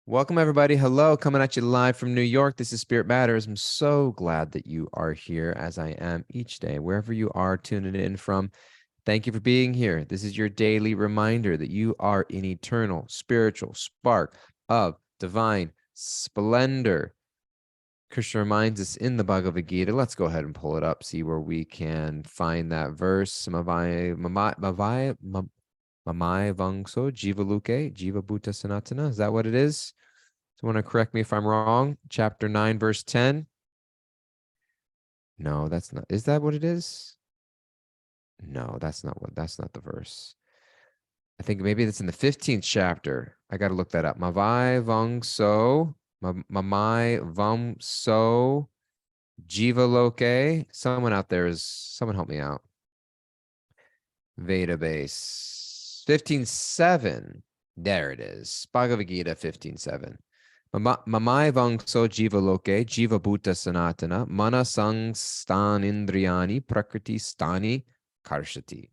Welcome, everybody. Hello, coming at you live from New York. This is Spirit Matters. I'm so glad that you are here, as I am each day, wherever you are tuning in from. Thank you for being here. This is your daily reminder that you are an eternal spiritual spark of divine splendor. Krishna reminds us in the Bhagavad Gita. Let's go ahead and pull it up, see where we can find that verse. Mamai Vangso Jiva Luke, Jiva Bhuta Sanatana. Is that what it is? Someone to correct me if I'm wrong. Chapter 9, verse 10. No, that's not. Is that what it is? No, that's not the verse. I think maybe it's in the 15th chapter. I got to look that up. Mavai Vangso, Mamai Vamso Jiva Loke. Someone out there someone help me out. Veda base 15:7. There it is. Bhagavad Gita 15:7. Mamai vangso jiva loke, jiva bhuta sanatana, mana sang stan indriyani, prakriti stani karshati.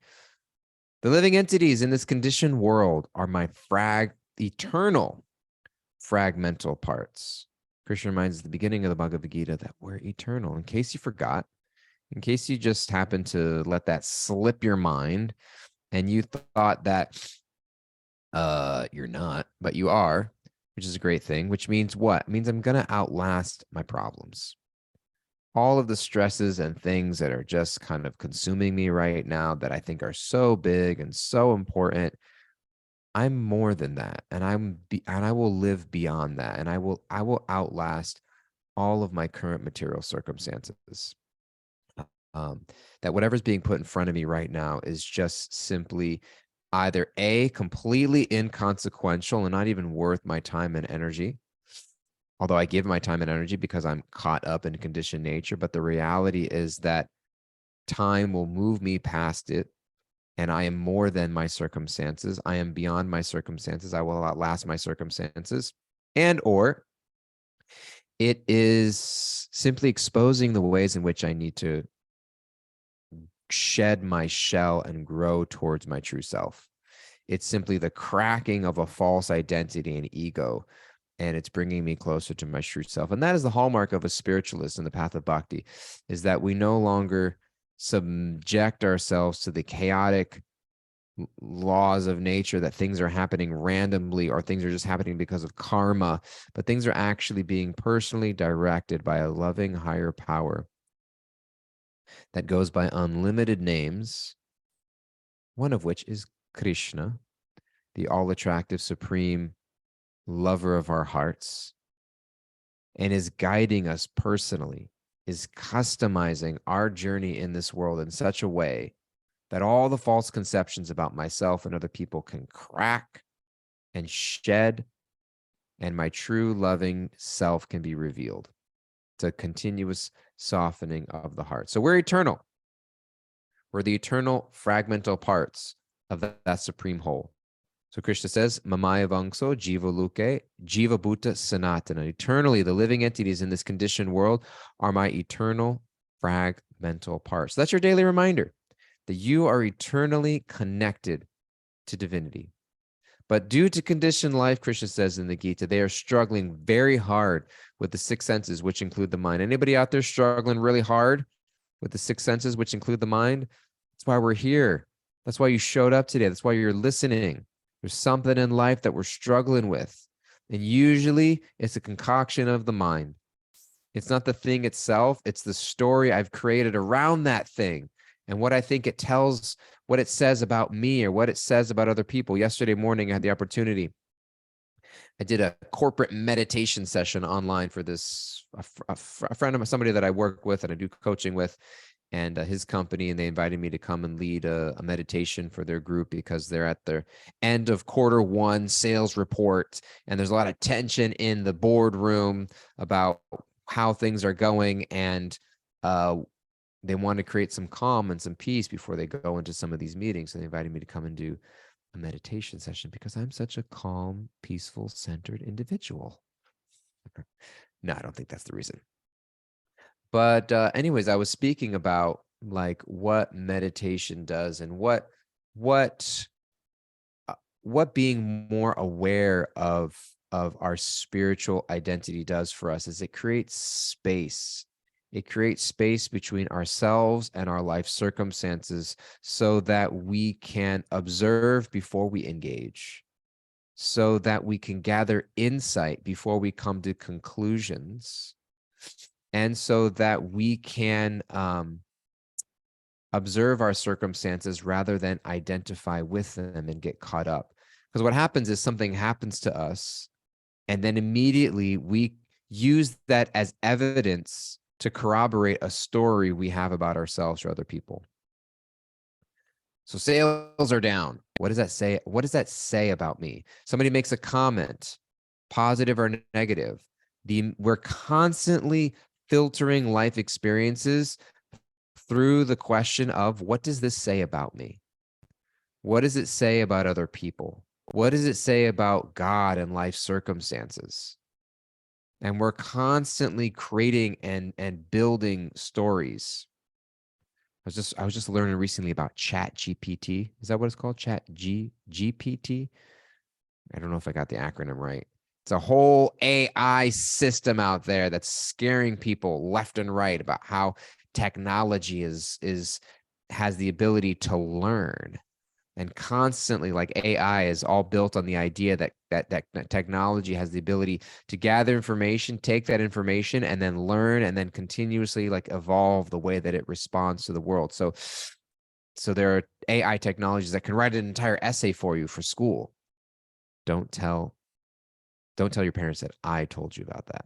The living entities in this conditioned world are my eternal fragmental parts. Krishna reminds us at the beginning of the Bhagavad Gita that we're eternal. In case you forgot, in case you just happened to let that slip your mind and you thought that you're not, but you are, which is a great thing, which means what? It means I'm going to outlast my problems. All of the stresses and things that are just kind of consuming me right now that I think are so big and so important, I'm more than that, and I will live beyond that, and I will outlast all of my current material circumstances. That whatever's being put in front of me right now is just simply either A, completely inconsequential and not even worth my time and energy, although I give my time and energy because I'm caught up in conditioned nature, but the reality is that time will move me past it, and I am more than my circumstances. I am beyond my circumstances. I will outlast my circumstances, and or it is simply exposing the ways in which I need to shed my shell and grow towards my true self. It's simply the cracking of a false identity and ego, and it's bringing me closer to my true self. And that is the hallmark of a spiritualist in the path of bhakti, is that we no longer subject ourselves to the chaotic laws of nature, that things are happening randomly or things are just happening because of karma, but things are actually being personally directed by a loving higher power that goes by unlimited names, one of which is Krishna, the all-attractive supreme lover of our hearts, and is guiding us personally, is customizing our journey in this world in such a way that all the false conceptions about myself and other people can crack and shed, and my true loving self can be revealed. It's a continuous softening of the heart. So we're eternal. We're the eternal fragmental parts of that supreme whole. So Krishna says, Mamaya Vangso, Jiva Luke, Jiva Bhuta Sanatana. Eternally, the living entities in this conditioned world are my eternal fragmental parts. So that's your daily reminder that you are eternally connected to divinity. But due to conditioned life, Krishna says in the Gita, they are struggling very hard with the six senses, which include the mind. Anybody out there struggling really hard with the six senses, which include the mind? That's why we're here. That's why you showed up today. That's why you're listening. There's something in life that we're struggling with. And usually it's a concoction of the mind. It's not the thing itself. It's the story I've created around that thing and what I think it tells, what it says about me or what it says about other people. Yesterday morning, I had the opportunity. I did a corporate meditation session online for a friend of mine, somebody that I work with and I do coaching with, and his company, and they invited me to come and lead a meditation for their group because they're at their end of Q1 sales report, and there's a lot of tension in the boardroom about how things are going, and they want to create some calm and some peace before they go into some of these meetings. So they invited me to come and do a meditation session because I'm such a calm, peaceful, centered individual. No, I don't think that's the reason. But anyways, I was speaking about like what meditation does and what being more aware of of our spiritual identity does for us is it creates space. It creates space between ourselves and our life circumstances so that we can observe before we engage, so that we can gather insight before we come to conclusions, and so that we can observe our circumstances rather than identify with them and get caught up. Because what happens is something happens to us, and then immediately we use that as evidence to corroborate a story we have about ourselves or other people. So sales are down. What does that say? What does that say about me? Somebody makes a comment, positive or negative. We're constantly filtering life experiences through the question of, what does this say about me? What does it say about other people? What does it say about God and life circumstances? And we're constantly creating and building stories. I was just learning recently about Chat GPT. Is that what it's called? GPT? I don't know if I got the acronym right. It's a whole AI system out there that's scaring people left and right about how technology has the ability to learn. And constantly, like, AI is all built on the idea that technology has the ability to gather information, take that information, and then learn, and then continuously, like, evolve the way that it responds to the world. So there are AI technologies that can write an entire essay for you for school. Don't tell your parents that I told you about that.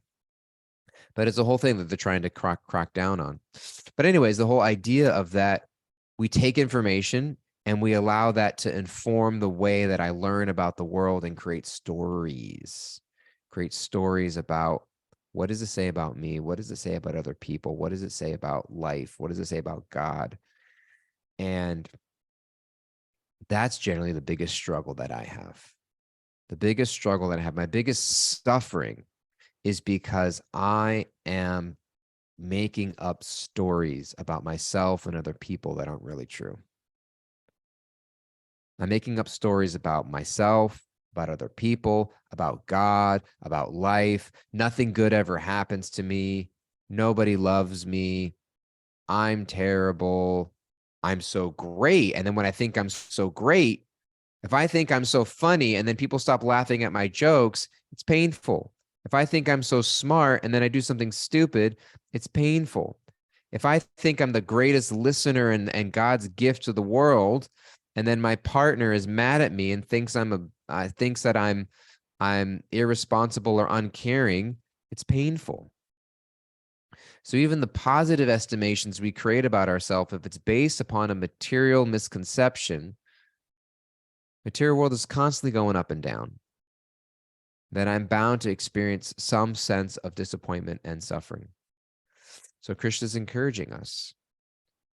But it's a whole thing that they're trying to crack down on. But anyways, the whole idea of that, we take information and we allow that to inform the way that I learn about the world and create stories about, what does it say about me? What does it say about other people? What does it say about life? What does it say about God? And that's generally the biggest struggle that I have. The biggest struggle that I have, my biggest suffering, is because I am making up stories about myself and other people that aren't really true. I'm making up stories about myself, about other people, about God, about life. Nothing good ever happens to me. Nobody loves me. I'm terrible. I'm so great. And then when I think I'm so great, if I think I'm so funny and then people stop laughing at my jokes, it's painful. If I think I'm so smart and then I do something stupid, it's painful. If I think I'm the greatest listener and God's gift to the world, and then my partner is mad at me and thinks that I'm irresponsible or uncaring, it's painful. So even the positive estimations we create about ourselves, if it's based upon a material misconception, material world is constantly going up and down, then I'm bound to experience some sense of disappointment and suffering. So Krishna is encouraging us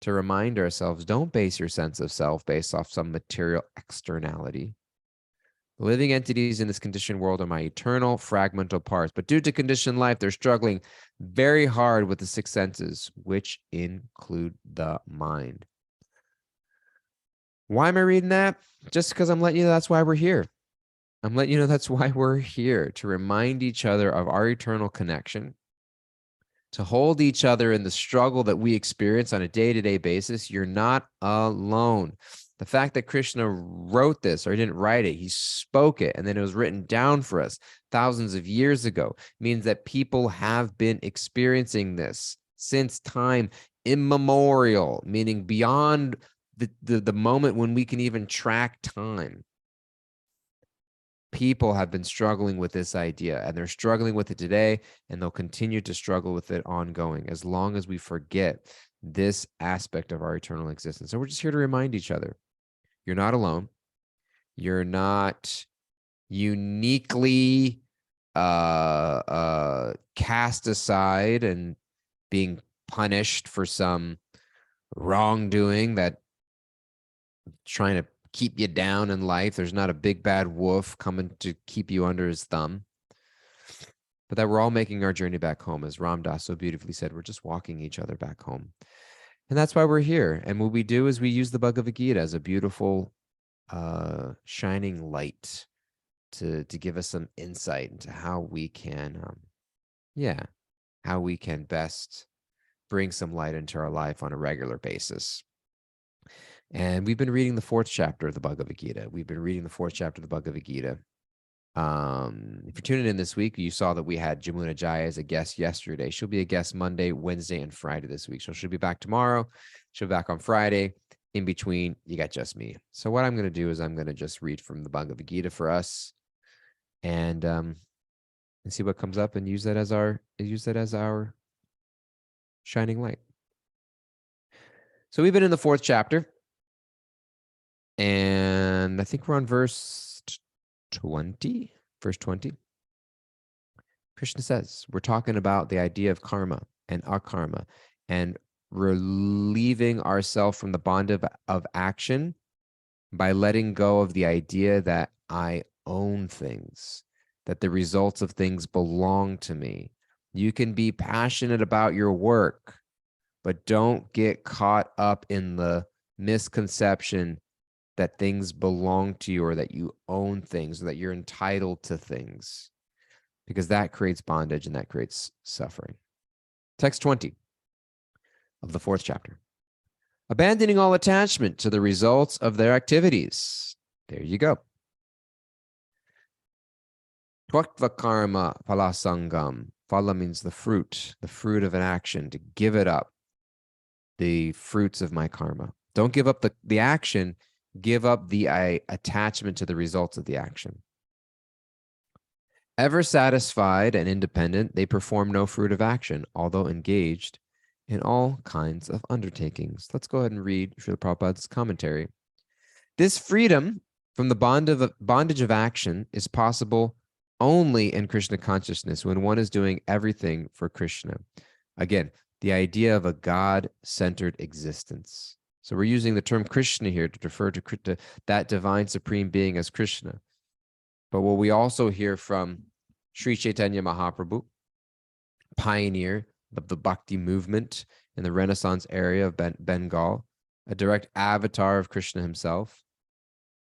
to remind ourselves, don't base your sense of self based off some material externality. The living entities in this conditioned world are my eternal fragmental parts, but due to conditioned life, they're struggling very hard with the six senses, which include the mind. Why am I reading that? Just because I'm letting you know that's why we're here. I'm letting you know that's why we're here, to remind each other of our eternal connection, to hold each other in the struggle that we experience on a day-to-day basis. You're not alone. The fact that Krishna wrote this, or he didn't write it, he spoke it, and then it was written down for us thousands of years ago, means that people have been experiencing this since time immemorial, meaning beyond the moment when we can even track time. People have been struggling with this idea, and they're struggling with it today, and they'll continue to struggle with it ongoing as long as we forget this aspect of our eternal existence. So we're just here to remind each other, you're not alone. You're not uniquely cast aside and being punished for some wrongdoing that trying to keep you down in life. There's not a big bad wolf coming to keep you under his thumb. But that we're all making our journey back home. As Ram Dass so beautifully said, we're just walking each other back home. And that's why we're here. And what we do is we use the Bhagavad Gita as a beautiful shining light to give us some insight into how we can, how we can best bring some light into our life on a regular basis. And we've been reading the 4th chapter of the Bhagavad Gita. We've been reading the 4th chapter of the Bhagavad Gita. If you're tuning in this week, you saw that we had Jamuna Jaya as a guest yesterday. She'll be a guest Monday, Wednesday, and Friday this week. So she'll be back tomorrow. She'll be back on Friday. In between, you got just me. So what I'm going to do is I'm going to just read from the Bhagavad Gita for us, and see what comes up, and use that as our shining light. So we've been in the 4th chapter, and I think we're on verse 20. Verse 20. Krishna says, we're talking about the idea of karma and akarma, and relieving ourselves from the bond of action by letting go of the idea that I own things, that the results of things belong to me. You can be passionate about your work, but don't get caught up in the misconception that things belong to you, or that you own things, or that you're entitled to things, because that creates bondage and that creates suffering. Text 20 of the 4th chapter. Abandoning all attachment to the results of their activities. There you go. Tvaktva karma phalasangam. Phala means the fruit of an action, to give it up. The fruits of my karma. Don't give up the action, give up the attachment to the results of the action. Ever satisfied and independent, they perform no fruit of action, although engaged in all kinds of undertakings. Let's go ahead and read Srila Prabhupada's commentary. This freedom from the bondage of action is possible only in Krishna consciousness, when one is doing everything for Krishna. Again, the idea of a God-centered existence. So we're using the term Krishna here to refer to that divine supreme being as Krishna. But what we also hear from Sri Chaitanya Mahaprabhu, pioneer of the Bhakti movement in the Renaissance area of Bengal, a direct avatar of Krishna himself.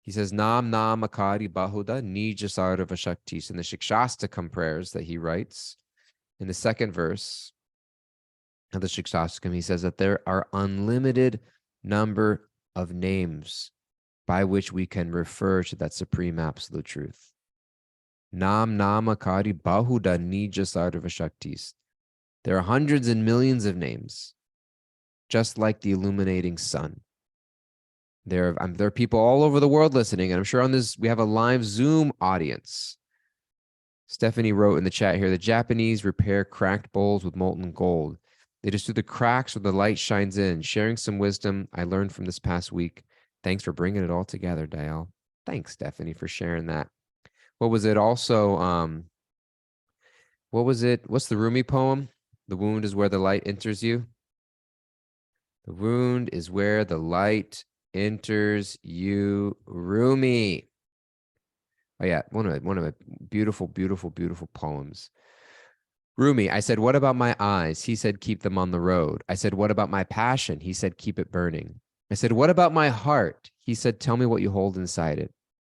He says, Nam Nam Akari Bahuda Nija Sarva Shaktis, in the Shikshastakam prayers that he writes. In the 2nd verse of the Shikshastakam, he says that there are unlimited number of names by which we can refer to that supreme absolute truth. Nam Namakari Bahuda Nija Sarva Shaktis. There are hundreds and millions of names, just like the illuminating sun. There are people all over the world listening, and I'm sure on this we have a live Zoom audience. Stephanie wrote in the chat here, the Japanese repair cracked bowls with molten gold. It is through the cracks where the light shines in. Sharing some wisdom I learned from this past week. Thanks for bringing it all together, Dayal. Thanks, Stephanie, for sharing that. What was it also? What was it? What's the Rumi poem? The wound is where the light enters you. The wound is where the light enters you, Rumi. Oh yeah, one of my beautiful, beautiful, beautiful poems. Rumi, I said, what about my eyes? He said, keep them on the road. I said, what about my passion? He said, keep it burning. I said, what about my heart? He said, tell me what you hold inside it.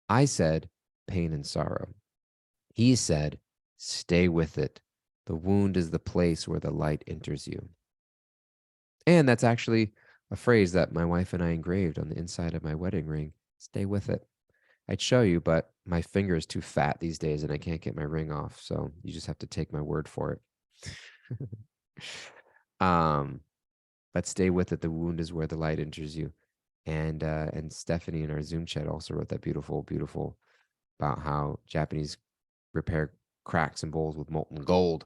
I said, pain and sorrow. He said, stay with it. The wound is the place where the light enters you. And that's actually a phrase that my wife and I engraved on the inside of my wedding ring. Stay with it. I'd show you, but my finger is too fat these days and I can't get my ring off. So you just have to take my word for it. But stay with it. The wound is where the light enters you. And Stephanie in our Zoom chat also wrote that beautiful, beautiful about how Japanese repair cracks and bowls with molten gold.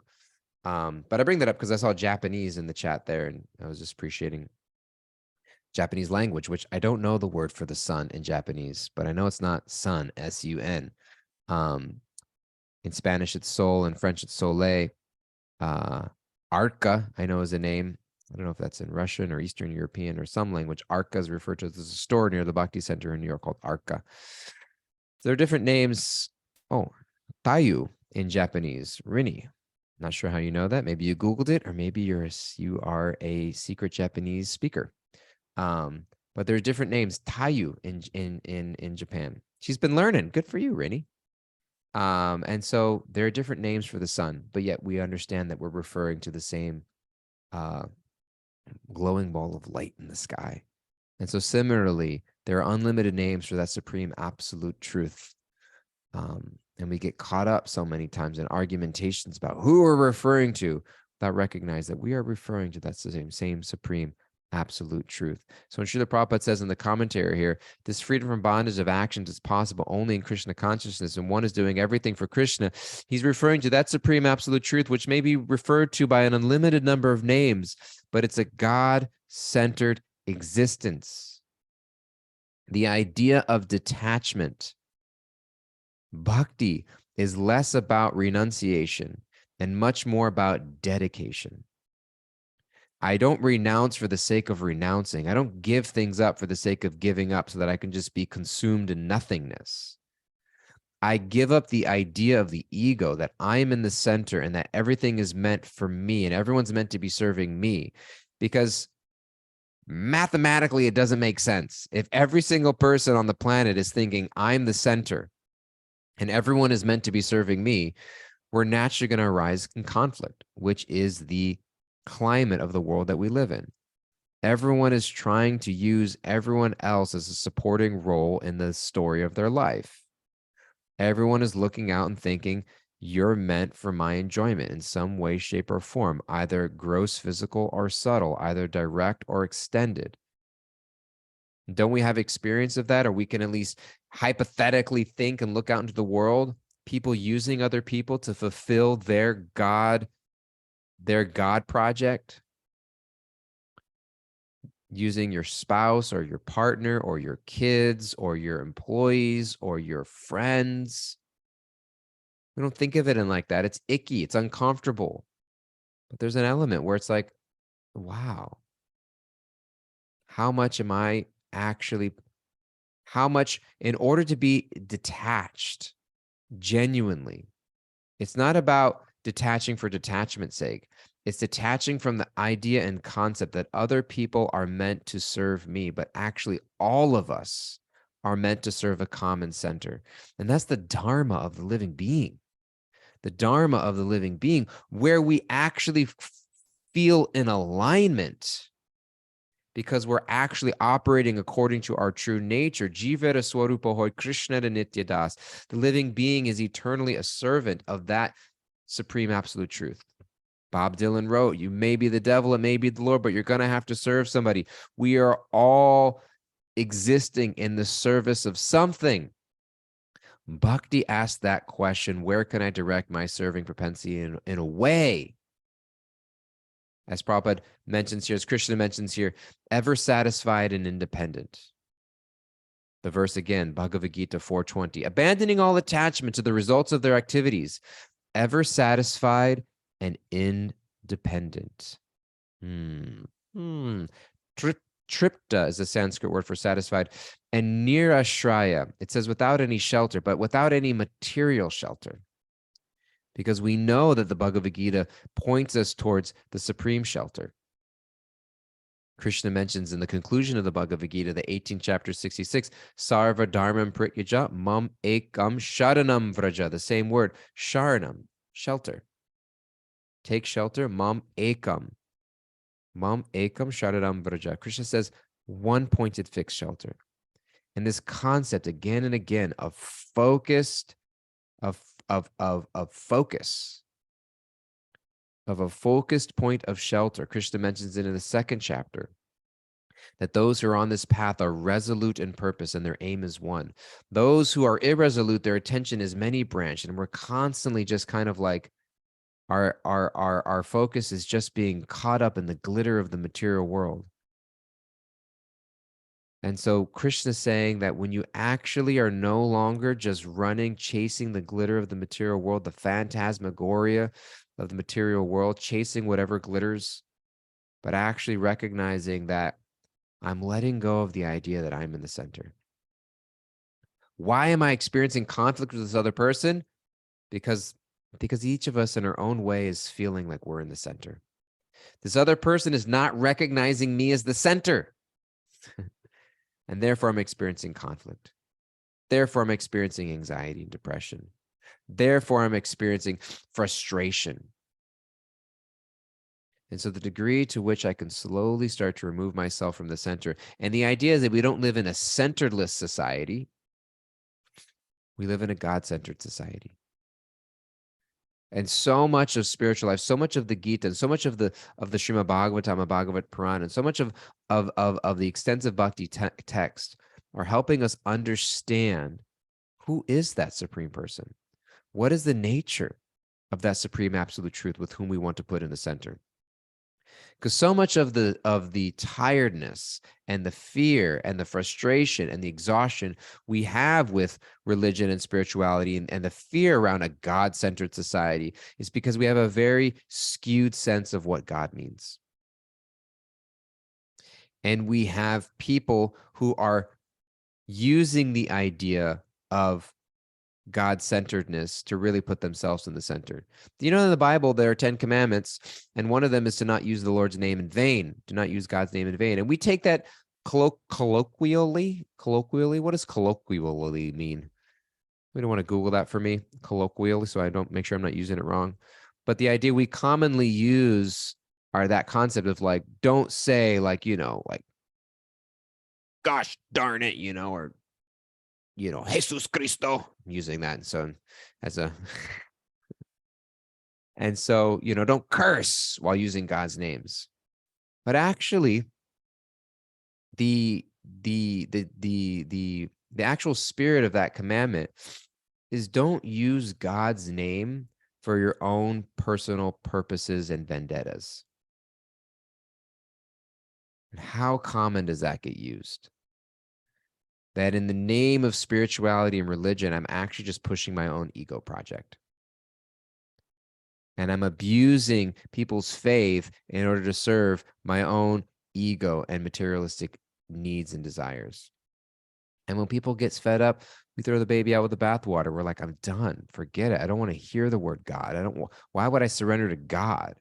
But I bring that up because I saw Japanese in the chat there, and I was just appreciating Japanese language, which I don't know the word for the sun in Japanese, but I know it's not sun, S-U-N. In Spanish, it's sol. In French, it's soleil. Arca, I know, is a name. I don't know if that's in Russian or Eastern European or some language. Arca is referred to as a store near the Bhakti Center in New York called Arca. There are different names. Oh, Tayu in Japanese, Rini. Not sure how you know that. Maybe you Googled it, or maybe you are a secret Japanese speaker. But there are different names. Tayu in Japan. She's been learning. Good for you, Rini. And so there are different names for the sun, but yet we understand that we're referring to the same uh, glowing ball of light in the sky. And so similarly, there are unlimited names for that supreme absolute truth. And we get caught up so many times in argumentations about who we're referring to without recognizing that we are referring to that same supreme absolute truth. So when Srila Prabhupada says in the commentary here, this freedom from bondage of actions is possible only in Krishna consciousness, and one is doing everything for Krishna. He's referring to that supreme absolute truth, which may be referred to by an unlimited number of names, but it's a God-centered existence. The idea of detachment. Bhakti is less about renunciation and much more about dedication. I don't renounce for the sake of renouncing. I don't give things up for the sake of giving up so that I can just be consumed in nothingness. I give up the idea of the ego that I'm in the center and that everything is meant for me and everyone's meant to be serving me, because mathematically it doesn't make sense. If every single person on the planet is thinking I'm the center and everyone is meant to be serving me, we're naturally going to arise in conflict, which is the climate of the world that we live in. Everyone is trying to use everyone else as a supporting role in the story of their life. Everyone is looking out and thinking, you're meant for my enjoyment in some way, shape, or form, either gross, physical, or subtle, either direct or extended. Don't we have experience of that? Or we can at least hypothetically think and look out into the world, people using other people to fulfill their God project, using your spouse or your partner or your kids or your employees or your friends. We don't think of it in like that. It's icky. It's uncomfortable. But there's an element where it's like, wow, how much am I actually, how much, in order to be detached genuinely, it's not about detaching for detachment's sake. It's detaching from the idea and concept that other people are meant to serve me, but actually all of us are meant to serve a common center. And that's the dharma of the living being. The dharma of the living being, where we actually feel in alignment because we're actually operating according to our true nature. Jivara Swarupa Hoy Krishna Nityadas. The living being is eternally a servant of that supreme absolute truth. Bob Dylan wrote, you may be the devil, it may be the Lord, but you're going to have to serve somebody. We are all existing in the service of something. Bhakti asked that question, where can I direct my serving propensity in a way, as Prabhupada mentions here, as Krishna mentions here, ever satisfied and independent. The verse again, Bhagavad Gita 4:20, abandoning all attachment to the results of their activities, ever satisfied and independent. Tripta is a Sanskrit word for satisfied. And nirashraya, it says without any shelter, but without any material shelter. Because we know that the Bhagavad Gita points us towards the supreme shelter. Krishna mentions in the conclusion of the Bhagavad Gita, the 18th chapter, 66, Sarva Dharmam Prityaja Mam Ekam Sharanam Vraja, the same word, Sharanam, shelter. Take shelter, Mam Ekam. Mam Ekam Sharanam Vraja. Krishna says one pointed fixed shelter. And this concept again and again of focused, of focus, of a focused point of shelter. Krishna mentions it in the second chapter, that those who are on this path are resolute in purpose and their aim is one. Those who are irresolute, their attention is many branched, and we're constantly just kind of like our focus is just being caught up in the glitter of the material world. And so Krishna is saying that when you actually are no longer just running, chasing the glitter of the material world, the phantasmagoria of the material world, chasing whatever glitters, but actually recognizing that I'm letting go of the idea that I'm in the center. Why am I experiencing conflict with this other person? Because each of us in our own way is feeling like we're in the center. This other person is not recognizing me as the center. And therefore I'm experiencing conflict. Therefore I'm experiencing anxiety and depression. Therefore, I'm experiencing frustration. And so the degree to which I can slowly start to remove myself from the center. And the idea is that we don't live in a centeredless society. We live in a God-centered society. And so much of spiritual life, so much of the Gita, and so much of the Srimad Bhagavatam, Bhagavad Puran, and so much of the extensive bhakti text are helping us understand who is that supreme person? What is the nature of that supreme absolute truth with whom we want to put in the center? Because so much of the tiredness and the fear and the frustration and the exhaustion we have with religion and spirituality and the fear around a God-centered society is because we have a very skewed sense of what God means. And we have people who are using the idea of God-centeredness to really put themselves in the center. You know, in the Bible, there are 10 commandments, and one of them is to not use the Lord's name in vain, to not use God's name in vain. And we take that colloquially. What does colloquially mean? We don't want to Google that for me, colloquially, so I don't make sure I'm not using it wrong. But the idea we commonly use are that concept of like, don't say like, like, gosh darn it, or Jesus Cristo, using that. And so as a, and so, don't curse while using God's names. But actually, the actual spirit of that commandment is don't use God's name for your own personal purposes and vendettas. And how common does that get used? That in the name of spirituality and religion, I'm actually just pushing my own ego project. And I'm abusing people's faith in order to serve my own ego and materialistic needs and desires. And when people get fed up, we throw the baby out with the bathwater. We're like, I'm done. Forget it. I don't want to hear the word God. Why would I surrender to God?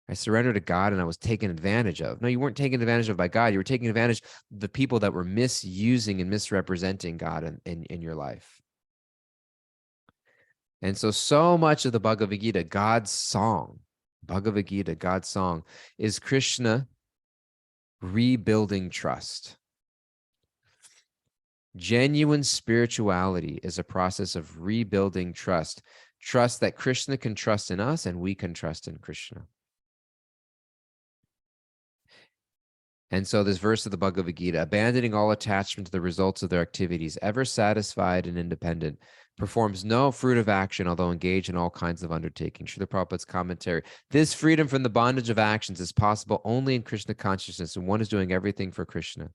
I surrendered to God and I was taken advantage of. No, you weren't taken advantage of by God. You were taking advantage of the people that were misusing and misrepresenting God in your life. And so much of the Bhagavad Gita, God's song, is Krishna rebuilding trust. Genuine spirituality is a process of rebuilding trust that Krishna can trust in us and we can trust in Krishna. And so this verse of the Bhagavad Gita, abandoning all attachment to the results of their activities, ever satisfied and independent, performs no fruitive action, although engaged in all kinds of undertakings. Srila Prabhupada's commentary. This freedom from the bondage of actions is possible only in Krishna consciousness, and one is doing everything for Krishna.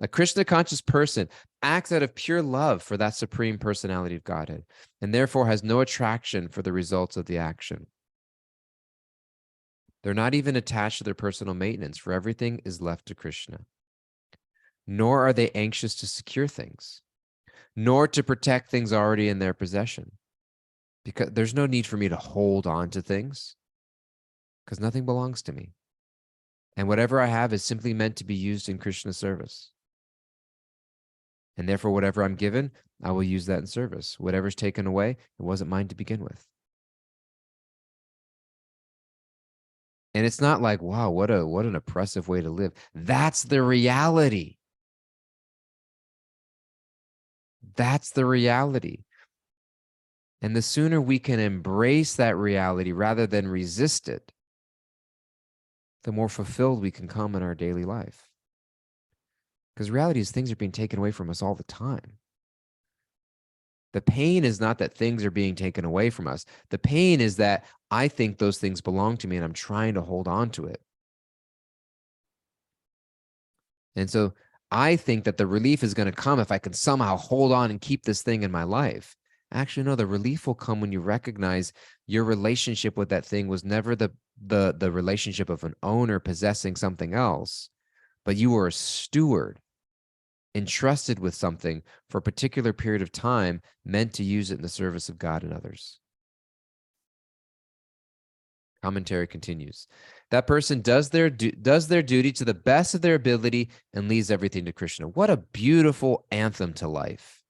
A Krishna conscious person acts out of pure love for that supreme personality of Godhead, and therefore has no attraction for the results of the action. They're not even attached to their personal maintenance, for everything is left to Krishna. Nor are they anxious to secure things, nor to protect things already in their possession. Because there's no need for me to hold on to things, because nothing belongs to me. And whatever I have is simply meant to be used in Krishna's service. And therefore, whatever I'm given, I will use that in service. Whatever's taken away, it wasn't mine to begin with. And it's not like, wow, what an oppressive way to live. That's the reality. That's the reality. And the sooner we can embrace that reality rather than resist it, the more fulfilled we can come in our daily life. Because reality is things are being taken away from us all the time. The pain is not that things are being taken away from us. The pain is that I think those things belong to me and I'm trying to hold on to it. And so I think that the relief is going to come if I can somehow hold on and keep this thing in my life. Actually, no, the relief will come when you recognize your relationship with that thing was never the relationship of an owner possessing something else, but you were a steward entrusted with something for a particular period of time meant to use it in the service of God and others. Commentary continues. That person does their duty to the best of their ability and leaves everything to Krishna. What a beautiful anthem to life.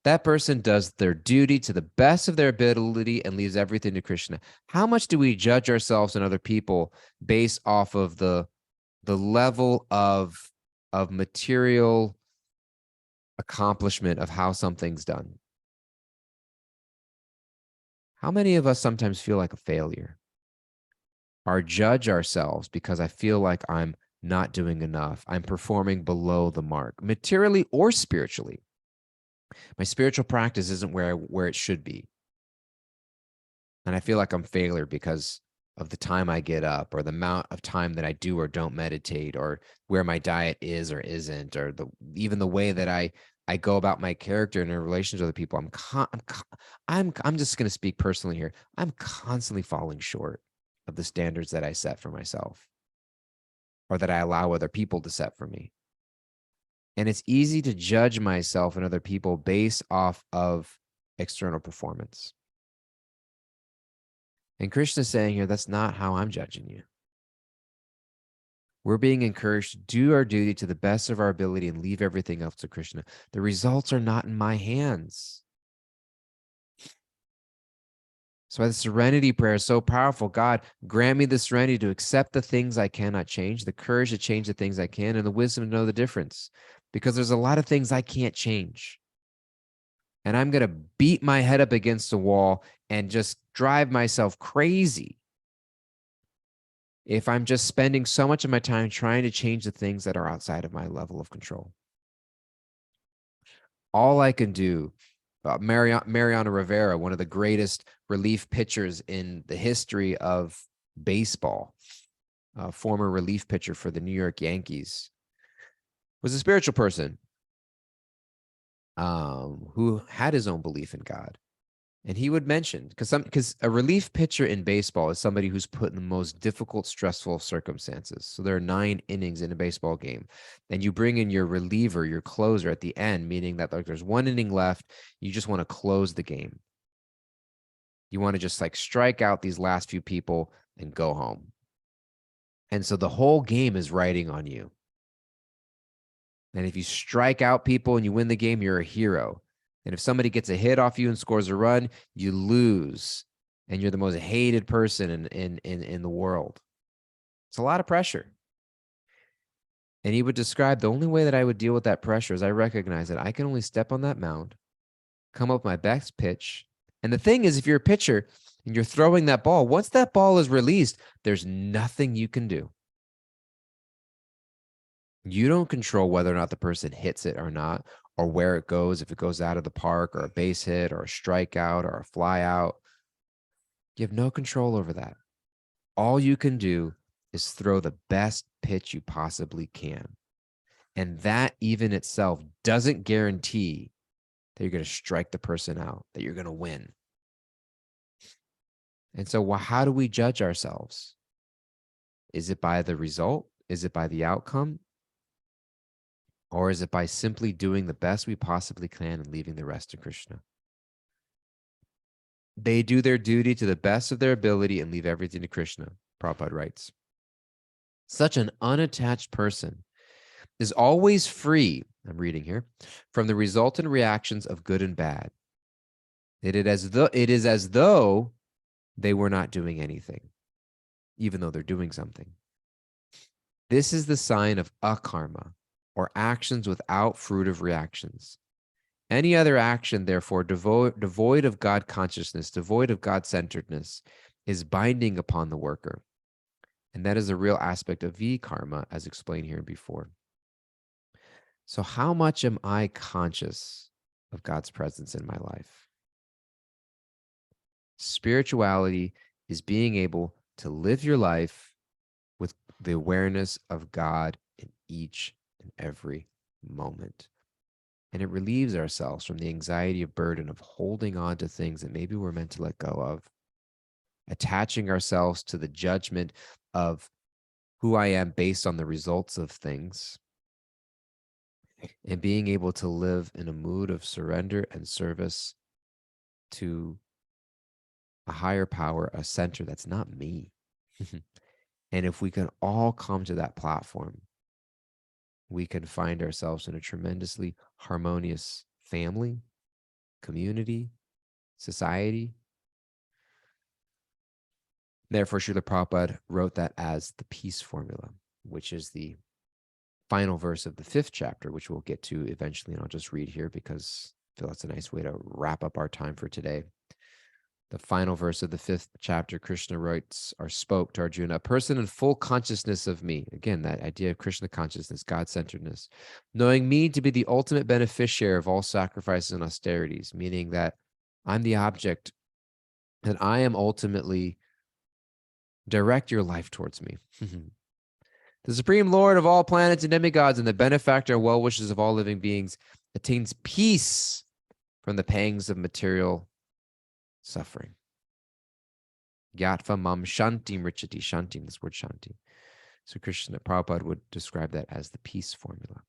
That person does their duty to the best of their ability and leaves everything to Krishna. How much do we judge ourselves and other people based off of the level of material accomplishment of how something's done? How many of us sometimes feel like a failure or judge ourselves because I feel like I'm not doing enough, I'm performing below the mark, materially or spiritually? My spiritual practice isn't where it should be. And I feel like I'm failure because of the time I get up, or the amount of time that I do or don't meditate, or where my diet is or isn't, or even the way that I go about my character and in relations with other people. I'm just going to speak personally here. I'm constantly falling short of the standards that I set for myself, or that I allow other people to set for me. And it's easy to judge myself and other people based off of external performance. And Krishna's saying here, that's not how I'm judging you. We're being encouraged to do our duty to the best of our ability and leave everything else to Krishna. The results are not in my hands. So the serenity prayer is so powerful. God, grant me the serenity to accept the things I cannot change, the courage to change the things I can, and the wisdom to know the difference. Because there's a lot of things I can't change. And I'm going to beat my head up against the wall and just drive myself crazy if I'm just spending so much of my time trying to change the things that are outside of my level of control. All I can do, Mariano Rivera, one of the greatest relief pitchers in the history of baseball, a former relief pitcher for the New York Yankees, was a spiritual person who had his own belief in God. And he would mention, because a relief pitcher in baseball is somebody who's put in the most difficult, stressful circumstances. So there are 9 innings in a baseball game, and you bring in your reliever, your closer at the end, meaning that like there's 1 inning left. You just want to close the game. You want to just like strike out these last few people and go home. And so the whole game is riding on you. And if you strike out people and you win the game, you're a hero. And if somebody gets a hit off you and scores a run, you lose. And you're the most hated person in the world. It's a lot of pressure. And he would describe the only way that I would deal with that pressure is I recognize that I can only step on that mound, come up with my best pitch. And the thing is, if you're a pitcher and you're throwing that ball, once that ball is released, there's nothing you can do. You don't control whether or not the person hits it or not, or where it goes, if it goes out of the park or a base hit or a strikeout or a fly out. You have no control over that. All you can do is throw the best pitch you possibly can. And that even itself doesn't guarantee that you're going to strike the person out, that you're going to win. And so how do we judge ourselves? Is it by the result? Is it by the outcome? Or is it by simply doing the best we possibly can and leaving the rest to Krishna? They do their duty to the best of their ability and leave everything to Krishna, Prabhupada writes. Such an unattached person is always free, I'm reading here, from the resultant reactions of good and bad. It is as though they were not doing anything, even though they're doing something. This is the sign of akarma, or actions without fruit of reactions. Any other action, therefore, devoid of God consciousness, devoid of God-centeredness, is binding upon the worker. And that is a real aspect of V-karma, as explained here before. So how much am I conscious of God's presence in my life? Spirituality is being able to live your life with the awareness of God in each and every moment. And it relieves ourselves from the anxiety of burden of holding on to things that maybe we're meant to let go of, attaching ourselves to the judgment of who I am based on the results of things, and being able to live in a mood of surrender and service to a higher power, a center that's not me. And if we can all come to that platform, we can find ourselves in a tremendously harmonious family, community, society. Therefore, Srila Prabhupada wrote that as the peace formula, which is the final verse of the 5th chapter, which we'll get to eventually. And I'll just read here because I feel that's a nice way to wrap up our time for today. The final verse of the 5th chapter, Krishna writes or spoke to Arjuna, a person in full consciousness of me. Again, that idea of Krishna consciousness, God-centeredness, knowing me to be the ultimate beneficiary of all sacrifices and austerities, meaning that I'm the object, and I am ultimately direct your life towards me. The Supreme Lord of all planets and demigods and the benefactor and well-wishers of all living beings attains peace from the pangs of material suffering. Yatva mam shantim richati. Shantim, this word shanti. So Krishna Prabhupada would describe that as the peace formula.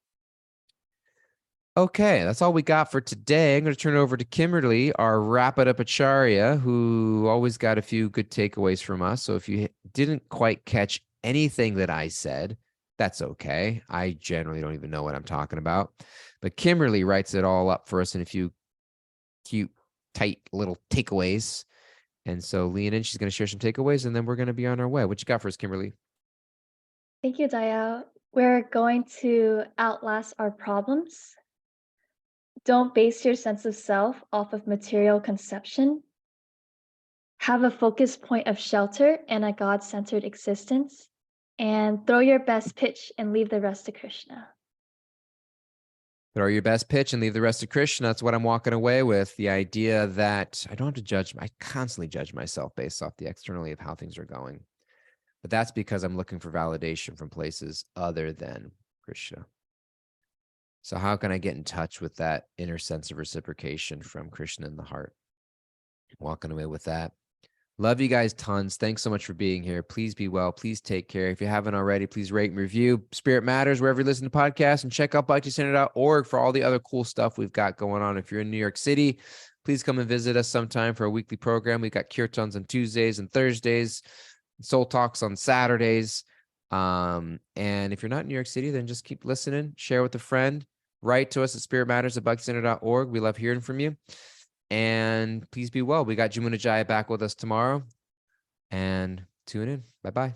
Okay, that's all we got for today. I'm going to turn it over to Kimberly, our Wrap It Up Acharya, who always got a few good takeaways from us. So if you didn't quite catch anything that I said, that's okay. I generally don't even know what I'm talking about. But Kimberly writes it all up for us in a few cute, tight little takeaways. And so lean in, she's going to share some takeaways, and then we're going to be on our way. What you got for us, Kimberly? Thank you, Daya. We're going to outlast our problems. Don't base your sense of self off of material conception. Have a focus point of shelter and a God-centered existence. And throw your best pitch and leave the rest to Krishna. Throw your best pitch and leave the rest to Krishna. That's what I'm walking away with. The idea that I don't have to judge. I constantly judge myself based off the externally of how things are going. But that's because I'm looking for validation from places other than Krishna. So how can I get in touch with that inner sense of reciprocation from Krishna in the heart? Walking away with that. Love you guys tons. Thanks so much for being here. Please be well. Please take care. If you haven't already, please rate and review Spirit Matters wherever you listen to podcasts, and check out bhakticenter.org for all the other cool stuff we've got going on. If you're in New York City, please come and visit us sometime for a weekly program. We've got kirtans on Tuesdays and Thursdays, soul talks on Saturdays. And if you're not in New York City, then just keep listening, share with a friend, write to us at spiritmatters@bhakticenter.org. We love hearing from you. And please be well. We got Jamuna Jaya back with us tomorrow. And tune in. Bye-bye.